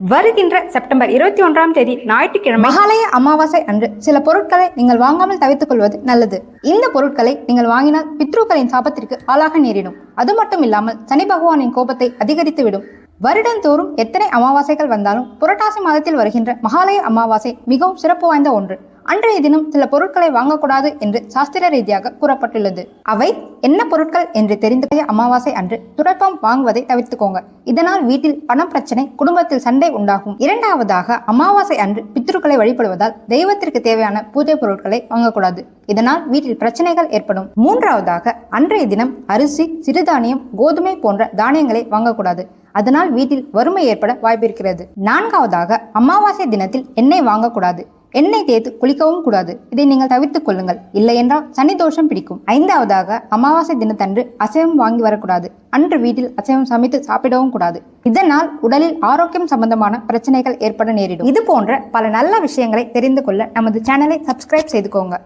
வருகின்ற செப்டம்பர் 21ஆம் தேதி ஞாயிற்றுக்கிழமை மகாலய அமாவாசை அன்று சில பொருட்களை நீங்கள் வாங்காமல் தவிர்த்துக் கொள்வது நல்லது. இந்த பொருட்களை நீங்கள் வாங்கினால் பித்ருக்களின் சாபத்திற்கு ஆளாக நேரிடும். அது மட்டும் இல்லாமல் சனி பகவானின் கோபத்தை அதிகரித்துவிடும். வருடந்தோறும் எத்தனை அமாவாசைகள் வந்தாலும் புரட்டாசி மாதத்தில் வருகின்ற மகாலய அமாவாசை மிகவும் சிறப்பு வாய்ந்த ஒன்று. அன்றைய தினம் சில பொருட்களை வாங்கக்கூடாது என்று சாஸ்திர ரீதியாக கூறப்பட்டுள்ளது. அவை என்ன பொருட்கள் என்று தெரிந்த அமாவாசை அன்று துடைப்பம் வாங்குவதை தவிர்த்துக்கோங்க. இதனால் வீட்டில் பணம் பிரச்சனை, குடும்பத்தில் சண்டை உண்டாகும். இரண்டாவதாக, அமாவாசை அன்று பித்ருக்களை வழிபடுவதால் தெய்வத்திற்கு தேவையான பூஜை பொருட்களை வாங்கக்கூடாது. இதனால் வீட்டில் பிரச்சனைகள் ஏற்படும். மூன்றாவதாக, அன்றைய தினம் அரிசி, சிறுதானியம், கோதுமை போன்ற தானியங்களை வாங்கக்கூடாது. அதனால் வீட்டில் வறுமை ஏற்பட வாய்ப்பிருக்கிறது. நான்காவதாக, அமாவாசை தினத்தில் எண்ணெய் வாங்கக்கூடாது. எண்ணெய் தேய்த்து குளிக்கவும் கூடாது. இதை நீங்கள் தவிர்த்துக் கொள்ளுங்கள். இல்லை என்றால் சனி தோஷம் பிடிக்கும். ஐந்தாவதாக, அமாவாசை தினத்தன்று அசைவம் வாங்கி வரக்கூடாது. அன்று வீட்டில் அசைவம் சமைத்து சாப்பிடவும் கூடாது. இதனால் உடலில் ஆரோக்கியம் சம்பந்தமான பிரச்சனைகள் ஏற்பட நேரிடும். இது போன்ற பல நல்ல விஷயங்களை தெரிந்து கொள்ள நமது சேனலை சப்ஸ்கிரைப் செய்துக்கோங்க.